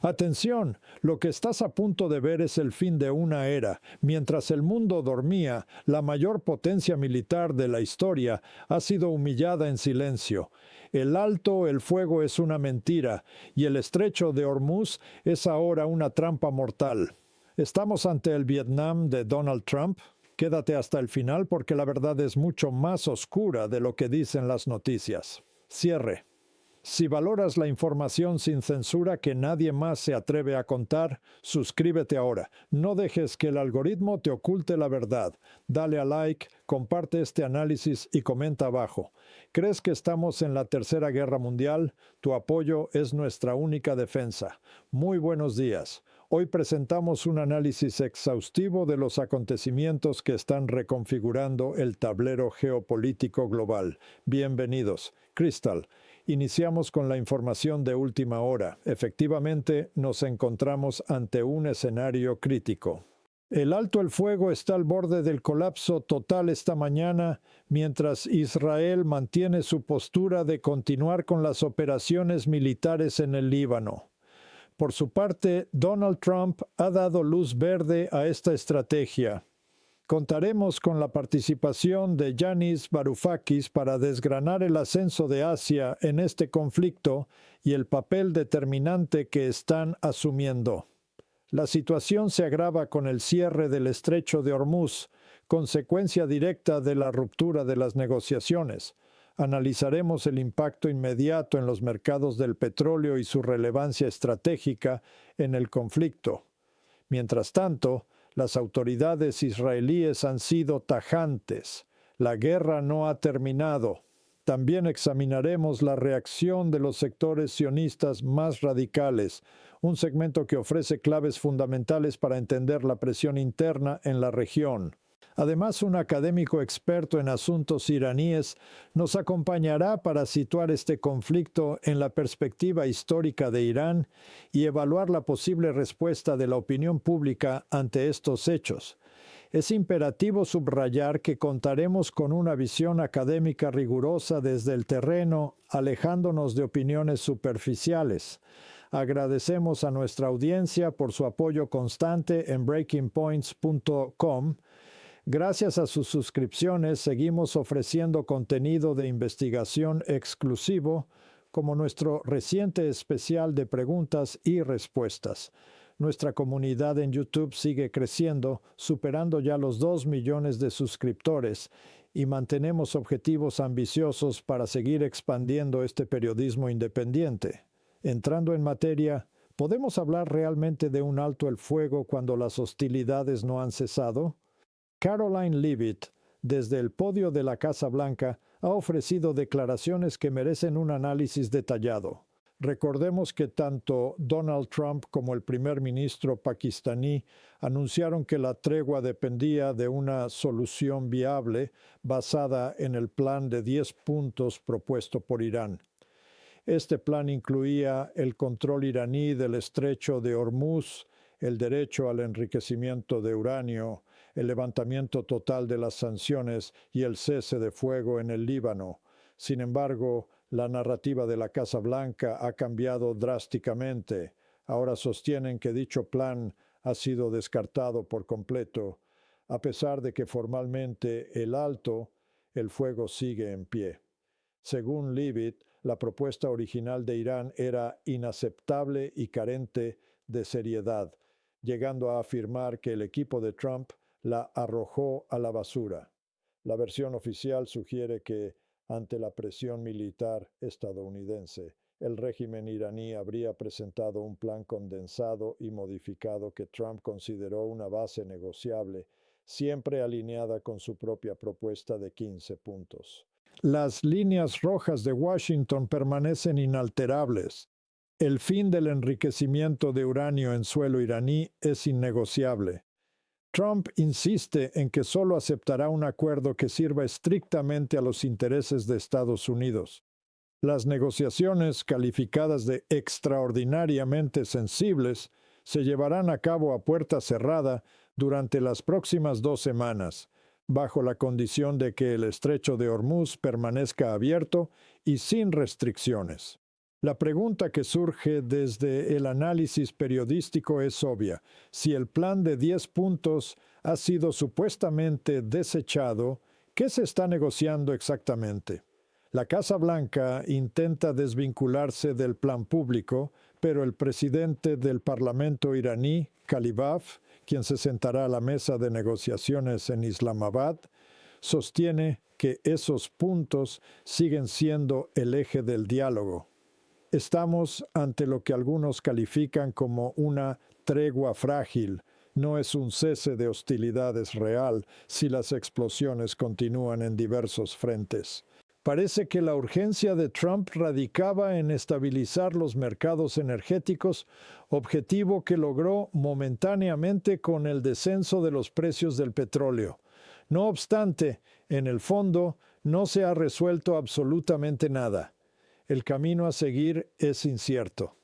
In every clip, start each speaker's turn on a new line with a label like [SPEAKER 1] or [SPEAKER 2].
[SPEAKER 1] Atención, lo que estás a punto de ver es el fin de una era. Mientras el mundo dormía, la mayor potencia militar de la historia ha sido humillada en silencio. El alto el fuego es una mentira y el estrecho de Hormuz es ahora una trampa mortal. ¿Estamos ante el Vietnam de Donald Trump? Quédate hasta el final porque la verdad es mucho más oscura de lo que dicen las noticias. Cierre. Si valoras la información sin censura que nadie más se atreve a contar, suscríbete ahora. No dejes que el algoritmo te oculte la verdad. Dale a like, comparte este análisis y comenta abajo. ¿Crees que estamos en la Tercera Guerra Mundial? Tu apoyo es nuestra única defensa. Muy buenos días. Hoy presentamos un análisis exhaustivo de los acontecimientos que están reconfigurando el tablero geopolítico global. Bienvenidos. Crystal. Iniciamos con la información de última hora. Efectivamente, nos encontramos ante un escenario crítico. El alto el fuego está al borde del colapso total esta mañana, mientras Israel mantiene su postura de continuar con las operaciones militares en el Líbano. Por su parte, Donald Trump ha dado luz verde a esta estrategia. Contaremos con la participación de Yanis Varoufakis para desgranar el ascenso de Asia en este conflicto y el papel determinante que están asumiendo. La situación se agrava con el cierre del estrecho de Hormuz, consecuencia directa de la ruptura de las negociaciones. Analizaremos el impacto inmediato en los mercados del petróleo y su relevancia estratégica en el conflicto. Mientras tanto, las autoridades israelíes han sido tajantes. La guerra no ha terminado. También examinaremos la reacción de los sectores sionistas más radicales, un segmento que ofrece claves fundamentales para entender la presión interna en la región. Además, un académico experto en asuntos iraníes nos acompañará para situar este conflicto en la perspectiva histórica de Irán y evaluar la posible respuesta de la opinión pública ante estos hechos. Es imperativo subrayar que contaremos con una visión académica rigurosa desde el terreno, alejándonos de opiniones superficiales. Agradecemos a nuestra audiencia por su apoyo constante en breakingpoints.com. Gracias a sus suscripciones, seguimos ofreciendo contenido de investigación exclusivo, como nuestro reciente especial de preguntas y respuestas. Nuestra comunidad en YouTube sigue creciendo, superando ya los 2 millones de suscriptores, y mantenemos objetivos ambiciosos para seguir expandiendo este periodismo independiente. Entrando en materia, ¿podemos hablar realmente de un alto el fuego cuando las hostilidades no han cesado? Karoline Leavitt, desde el podio de la Casa Blanca, ha ofrecido declaraciones que merecen un análisis detallado. Recordemos que tanto Donald Trump como el primer ministro pakistaní anunciaron que la tregua dependía de una solución viable basada en el plan de 10 puntos propuesto por Irán. Este plan incluía el control iraní del estrecho de Hormuz, el derecho al enriquecimiento de uranio, el levantamiento total de las sanciones y el cese de fuego en el Líbano. Sin embargo, la narrativa de la Casa Blanca ha cambiado drásticamente. Ahora sostienen que dicho plan ha sido descartado por completo, a pesar de que formalmente el fuego sigue en pie. Según Leavitt, la propuesta original de Irán era inaceptable y carente de seriedad, llegando a afirmar que el equipo de Trump la arrojó a la basura. La versión oficial sugiere que, ante la presión militar estadounidense, el régimen iraní habría presentado un plan condensado y modificado que Trump consideró una base negociable, siempre alineada con su propia propuesta de 15 puntos. Las líneas rojas de Washington permanecen inalterables. El fin del enriquecimiento de uranio en suelo iraní es innegociable. Trump insiste en que solo aceptará un acuerdo que sirva estrictamente a los intereses de Estados Unidos. Las negociaciones, calificadas de extraordinariamente sensibles, se llevarán a cabo a puerta cerrada durante las próximas 2 semanas, bajo la condición de que el estrecho de Hormuz permanezca abierto y sin restricciones. La pregunta que surge desde el análisis periodístico es obvia. Si el plan de 10 puntos ha sido supuestamente desechado, ¿qué se está negociando exactamente? La Casa Blanca intenta desvincularse del plan público, pero el presidente del Parlamento iraní, Kalibaf, quien se sentará a la mesa de negociaciones en Islamabad, sostiene que esos puntos siguen siendo el eje del diálogo. Estamos ante lo que algunos califican como una tregua frágil. No es un cese de hostilidades real si las explosiones continúan en diversos frentes. Parece que la urgencia de Trump radicaba en estabilizar los mercados energéticos, objetivo que logró momentáneamente con el descenso de los precios del petróleo. No obstante, en el fondo, no se ha resuelto absolutamente nada. El camino a seguir es incierto.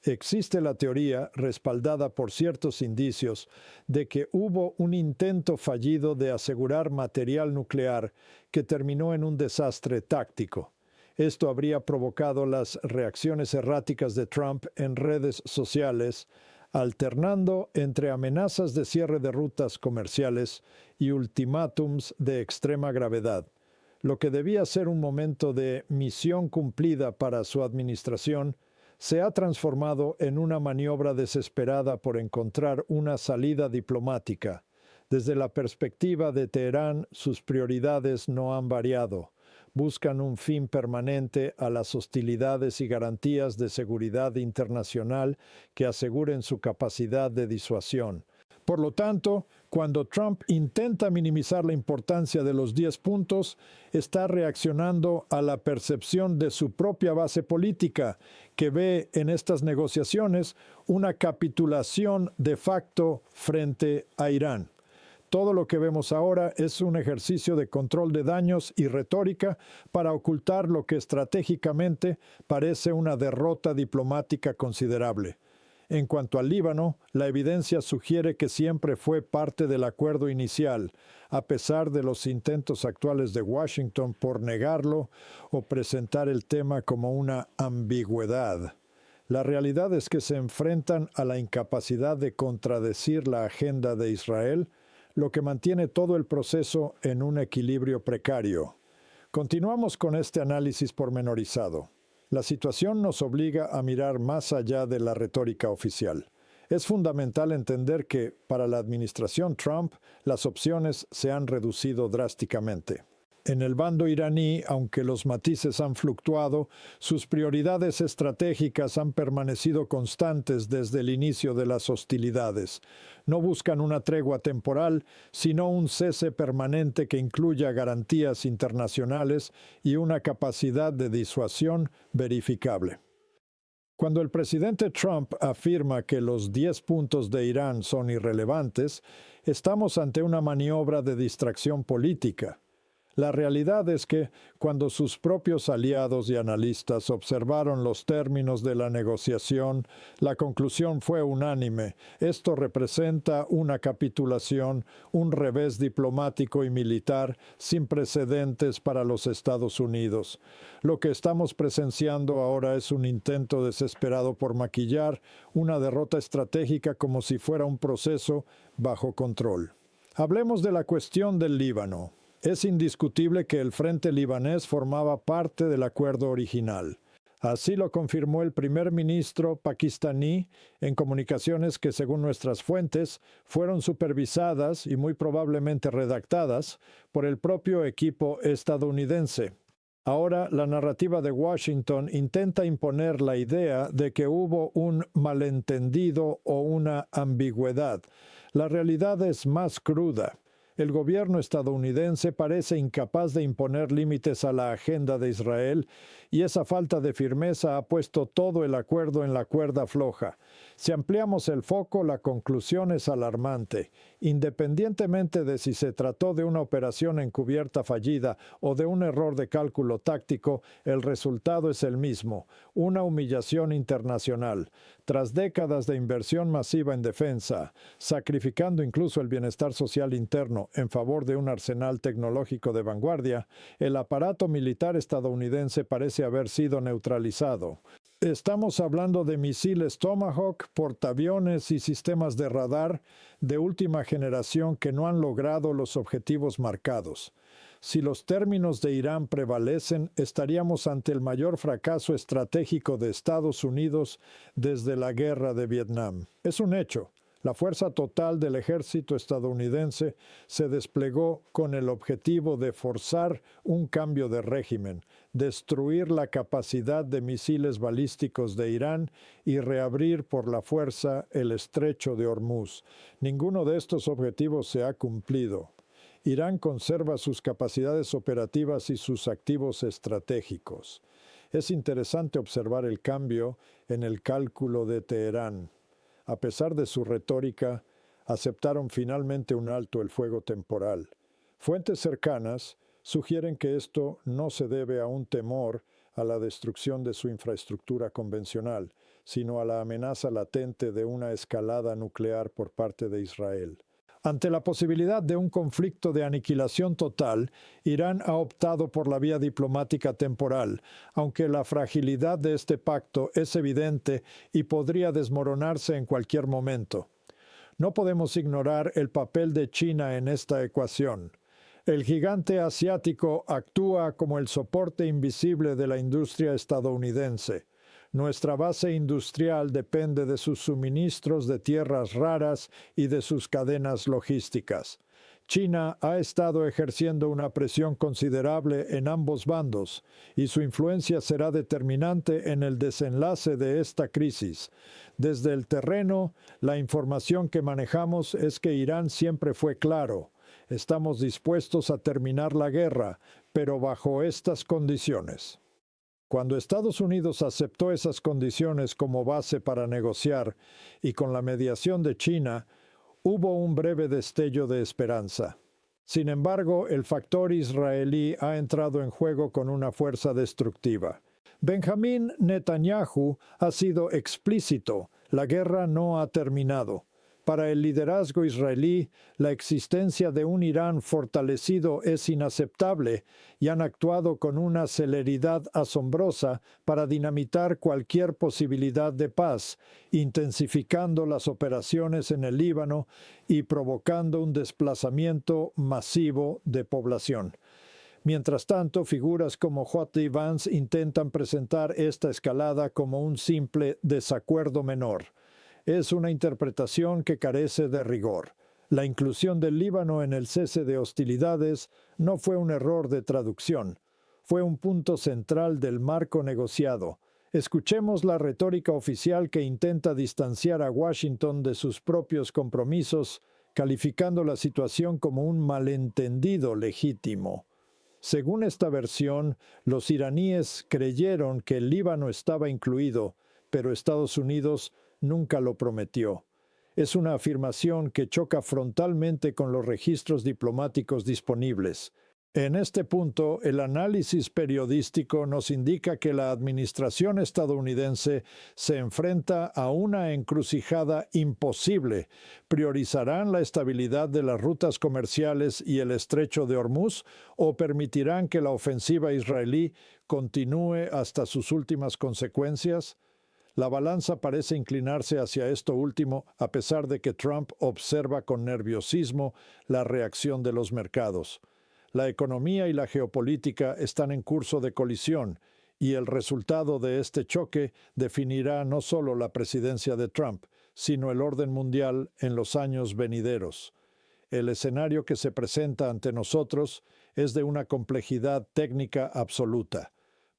[SPEAKER 1] Existe la teoría, respaldada por ciertos indicios, de que hubo un intento fallido de asegurar material nuclear que terminó en un desastre táctico. Esto habría provocado las reacciones erráticas de Trump en redes sociales, alternando entre amenazas de cierre de rutas comerciales y ultimátums de extrema gravedad. Lo que debía ser un momento de misión cumplida para su administración, se ha transformado en una maniobra desesperada por encontrar una salida diplomática. Desde la perspectiva de Teherán, sus prioridades no han variado. Buscan un fin permanente a las hostilidades y garantías de seguridad internacional que aseguren su capacidad de disuasión. Por lo tanto, cuando Trump intenta minimizar la importancia de los 10 puntos, está reaccionando a la percepción de su propia base política, que ve en estas negociaciones una capitulación de facto frente a Irán. Todo lo que vemos ahora es un ejercicio de control de daños y retórica para ocultar lo que estratégicamente parece una derrota diplomática considerable. En cuanto al Líbano, la evidencia sugiere que siempre fue parte del acuerdo inicial, a pesar de los intentos actuales de Washington por negarlo o presentar el tema como una ambigüedad. La realidad es que se enfrentan a la incapacidad de contradecir la agenda de Israel, lo que mantiene todo el proceso en un equilibrio precario. Continuamos con este análisis pormenorizado. La situación nos obliga a mirar más allá de la retórica oficial. Es fundamental entender que, para la administración Trump, las opciones se han reducido drásticamente. En el bando iraní, aunque los matices han fluctuado, sus prioridades estratégicas han permanecido constantes desde el inicio de las hostilidades. No buscan una tregua temporal, sino un cese permanente que incluya garantías internacionales y una capacidad de disuasión verificable. Cuando el presidente Trump afirma que los 10 puntos de Irán son irrelevantes, estamos ante una maniobra de distracción política. La realidad es que, cuando sus propios aliados y analistas observaron los términos de la negociación, la conclusión fue unánime. Esto representa una capitulación, un revés diplomático y militar sin precedentes para los Estados Unidos. Lo que estamos presenciando ahora es un intento desesperado por maquillar una derrota estratégica como si fuera un proceso bajo control. Hablemos de la cuestión del Líbano. Es indiscutible que el Frente Libanés formaba parte del acuerdo original. Así lo confirmó el primer ministro pakistaní en comunicaciones que, según nuestras fuentes, fueron supervisadas y muy probablemente redactadas por el propio equipo estadounidense. Ahora, la narrativa de Washington intenta imponer la idea de que hubo un malentendido o una ambigüedad. La realidad es más cruda. El gobierno estadounidense parece incapaz de imponer límites a la agenda de Israel y esa falta de firmeza ha puesto todo el acuerdo en la cuerda floja. Si ampliamos el foco, la conclusión es alarmante. Independientemente de si se trató de una operación encubierta fallida o de un error de cálculo táctico, el resultado es el mismo: una humillación internacional. Tras décadas de inversión masiva en defensa, sacrificando incluso el bienestar social interno en favor de un arsenal tecnológico de vanguardia, el aparato militar estadounidense parece haber sido neutralizado. Estamos hablando de misiles Tomahawk, portaaviones y sistemas de radar de última generación que no han logrado los objetivos marcados. Si los términos de Irán prevalecen, estaríamos ante el mayor fracaso estratégico de Estados Unidos desde la guerra de Vietnam. Es un hecho. La fuerza total del ejército estadounidense se desplegó con el objetivo de forzar un cambio de régimen, destruir la capacidad de misiles balísticos de Irán y reabrir por la fuerza el estrecho de Hormuz. Ninguno de estos objetivos se ha cumplido. Irán conserva sus capacidades operativas y sus activos estratégicos. Es interesante observar el cambio en el cálculo de Teherán. A pesar de su retórica, aceptaron finalmente un alto el fuego temporal. Fuentes cercanas sugieren que esto no se debe a un temor a la destrucción de su infraestructura convencional, sino a la amenaza latente de una escalada nuclear por parte de Israel. Ante la posibilidad de un conflicto de aniquilación total, Irán ha optado por la vía diplomática temporal, aunque la fragilidad de este pacto es evidente y podría desmoronarse en cualquier momento. No podemos ignorar el papel de China en esta ecuación. El gigante asiático actúa como el soporte invisible de la industria estadounidense. Nuestra base industrial depende de sus suministros de tierras raras y de sus cadenas logísticas. China ha estado ejerciendo una presión considerable en ambos bandos y su influencia será determinante en el desenlace de esta crisis. Desde el terreno, la información que manejamos es que Irán siempre fue claro. Estamos dispuestos a terminar la guerra, pero bajo estas condiciones. Cuando Estados Unidos aceptó esas condiciones como base para negociar y con la mediación de China, hubo un breve destello de esperanza. Sin embargo, el factor israelí ha entrado en juego con una fuerza destructiva. Benjamín Netanyahu ha sido explícito: la guerra no ha terminado. Para el liderazgo israelí, la existencia de un Irán fortalecido es inaceptable y han actuado con una celeridad asombrosa para dinamitar cualquier posibilidad de paz, intensificando las operaciones en el Líbano y provocando un desplazamiento masivo de población. Mientras tanto, figuras como J.D. Vance intentan presentar esta escalada como un simple desacuerdo menor. Es una interpretación que carece de rigor. La inclusión del Líbano en el cese de hostilidades no fue un error de traducción, fue un punto central del marco negociado. Escuchemos la retórica oficial que intenta distanciar a Washington de sus propios compromisos, calificando la situación como un malentendido legítimo. Según esta versión, los iraníes creyeron que el Líbano estaba incluido, pero Estados Unidos nunca lo prometió. Es una afirmación que choca frontalmente con los registros diplomáticos disponibles. En este punto, el análisis periodístico nos indica que la administración estadounidense se enfrenta a una encrucijada imposible. ¿Priorizarán la estabilidad de las rutas comerciales y el estrecho de Hormuz o permitirán que la ofensiva israelí continúe hasta sus últimas consecuencias? La balanza parece inclinarse hacia esto último, a pesar de que Trump observa con nerviosismo la reacción de los mercados. La economía y la geopolítica están en curso de colisión, y el resultado de este choque definirá no solo la presidencia de Trump, sino el orden mundial en los años venideros. El escenario que se presenta ante nosotros es de una complejidad técnica absoluta.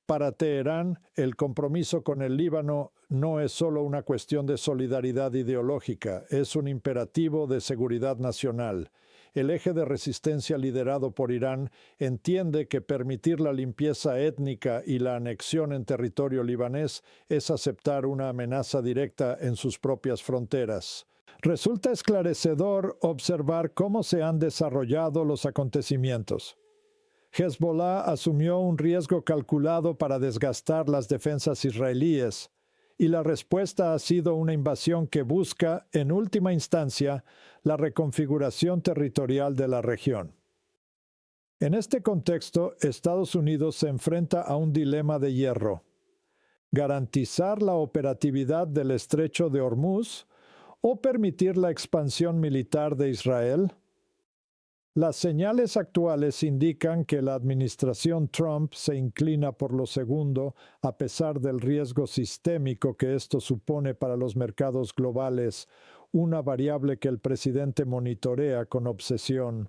[SPEAKER 1] Para Teherán, el compromiso con el Líbano no es solo una cuestión de solidaridad ideológica, es un imperativo de seguridad nacional. El eje de resistencia liderado por Irán entiende que permitir la limpieza étnica y la anexión en territorio libanés es aceptar una amenaza directa en sus propias fronteras. Resulta esclarecedor observar cómo se han desarrollado los acontecimientos. Hezbollah asumió un riesgo calculado para desgastar las defensas israelíes, y la respuesta ha sido una invasión que busca, en última instancia, la reconfiguración territorial de la región. En este contexto, Estados Unidos se enfrenta a un dilema de hierro. garantizar la operatividad del estrecho de Hormuz o permitir la expansión militar de Israel? Las señales actuales indican que la administración Trump se inclina por lo segundo, a pesar del riesgo sistémico que esto supone para los mercados globales, una variable que el presidente monitorea con obsesión.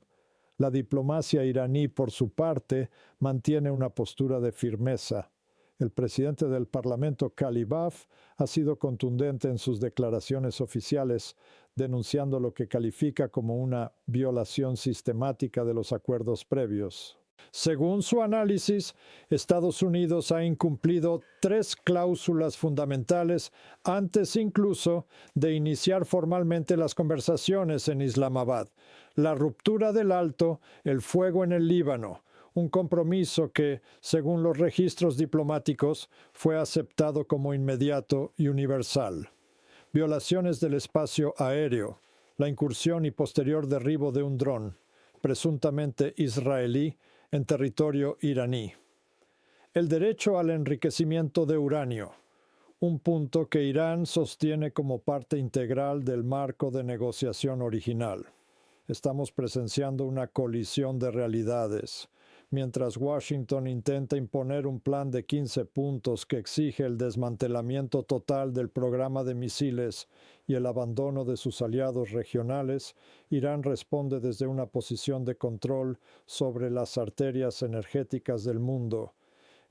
[SPEAKER 1] La diplomacia iraní, por su parte, mantiene una postura de firmeza. El presidente del Parlamento, Kalibaf, ha sido contundente en sus declaraciones oficiales, denunciando lo que califica como una violación sistemática de los acuerdos previos. Según su análisis, Estados Unidos ha incumplido 3 cláusulas fundamentales antes incluso de iniciar formalmente las conversaciones en Islamabad: la ruptura del alto, el fuego en el Líbano, un compromiso que, según los registros diplomáticos, fue aceptado como inmediato y universal. Violaciones del espacio aéreo, la incursión y posterior derribo de un dron, presuntamente israelí, en territorio iraní. El derecho al enriquecimiento de uranio, un punto que Irán sostiene como parte integral del marco de negociación original. Estamos presenciando una colisión de realidades. Mientras Washington intenta imponer un plan de 15 puntos que exige el desmantelamiento total del programa de misiles y el abandono de sus aliados regionales, Irán responde desde una posición de control sobre las arterias energéticas del mundo.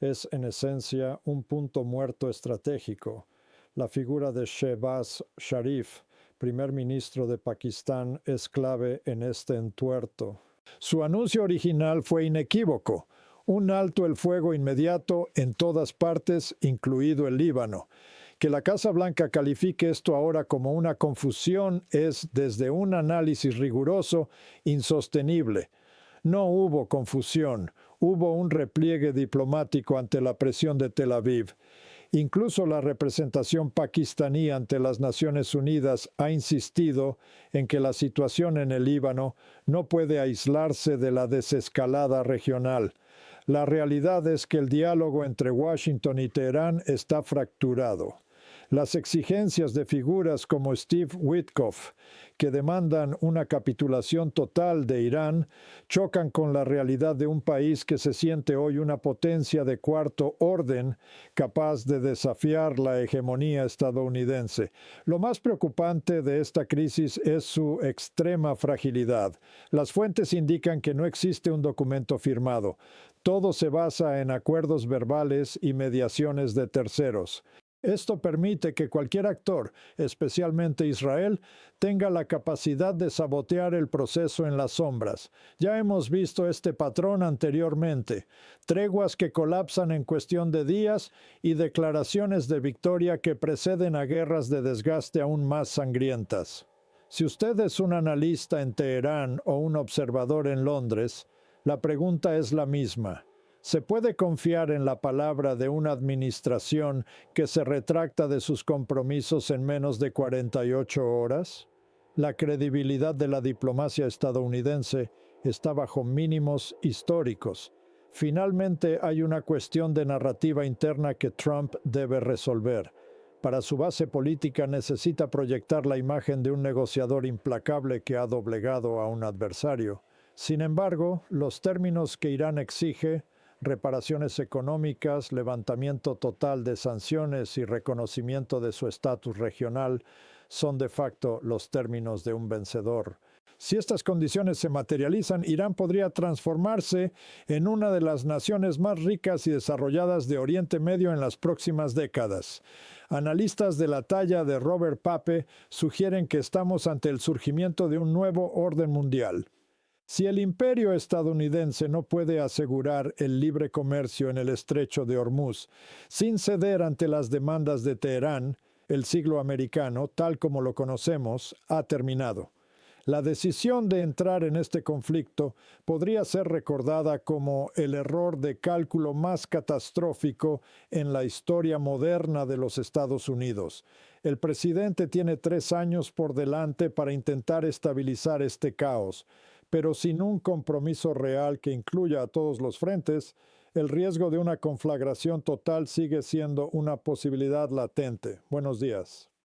[SPEAKER 1] Es, en esencia, un punto muerto estratégico. La figura de Shehbaz Sharif, primer ministro de Pakistán, es clave en este entuerto. Su anuncio original fue inequívoco: un alto el fuego inmediato en todas partes, incluido el Líbano. Que la Casa Blanca califique esto ahora como una confusión es, desde un análisis riguroso, insostenible. No hubo confusión, hubo un repliegue diplomático ante la presión de Tel Aviv. Incluso la representación pakistaní ante las Naciones Unidas ha insistido en que la situación en el Líbano no puede aislarse de la desescalada regional. La realidad es que el diálogo entre Washington y Teherán está fracturado. Las exigencias de figuras como Steve Witkoff, que demandan una capitulación total de Irán, chocan con la realidad de un país que se siente hoy una potencia de cuarto orden, capaz de desafiar la hegemonía estadounidense. Lo más preocupante de esta crisis es su extrema fragilidad. Las fuentes indican que no existe un documento firmado. Todo se basa en acuerdos verbales y mediaciones de terceros. Esto permite que cualquier actor, especialmente Israel, tenga la capacidad de sabotear el proceso en las sombras. Ya hemos visto este patrón anteriormente: treguas que colapsan en cuestión de días y declaraciones de victoria que preceden a guerras de desgaste aún más sangrientas. Si usted es un analista en Teherán o un observador en Londres, la pregunta es la misma. ¿Se puede confiar en la palabra de una administración que se retracta de sus compromisos en menos de 48 horas? La credibilidad de la diplomacia estadounidense está bajo mínimos históricos. Finalmente, hay una cuestión de narrativa interna que Trump debe resolver. Para su base política necesita proyectar la imagen de un negociador implacable que ha doblegado a un adversario. Sin embargo, los términos que Irán exige, reparaciones económicas, levantamiento total de sanciones y reconocimiento de su estatus regional, son de facto los términos de un vencedor. Si estas condiciones se materializan, Irán podría transformarse en una de las naciones más ricas y desarrolladas de Oriente Medio en las próximas décadas. Analistas de la talla de Robert Pape sugieren que estamos ante el surgimiento de un nuevo orden mundial. Si el imperio estadounidense no puede asegurar el libre comercio en el estrecho de Hormuz sin ceder ante las demandas de Teherán, el siglo americano, tal como lo conocemos, ha terminado. La decisión de entrar en este conflicto podría ser recordada como el error de cálculo más catastrófico en la historia moderna de los Estados Unidos. El presidente tiene 3 años por delante para intentar estabilizar este caos, pero sin un compromiso real que incluya a todos los frentes, El riesgo de una conflagración total sigue siendo una posibilidad latente. Buenos días.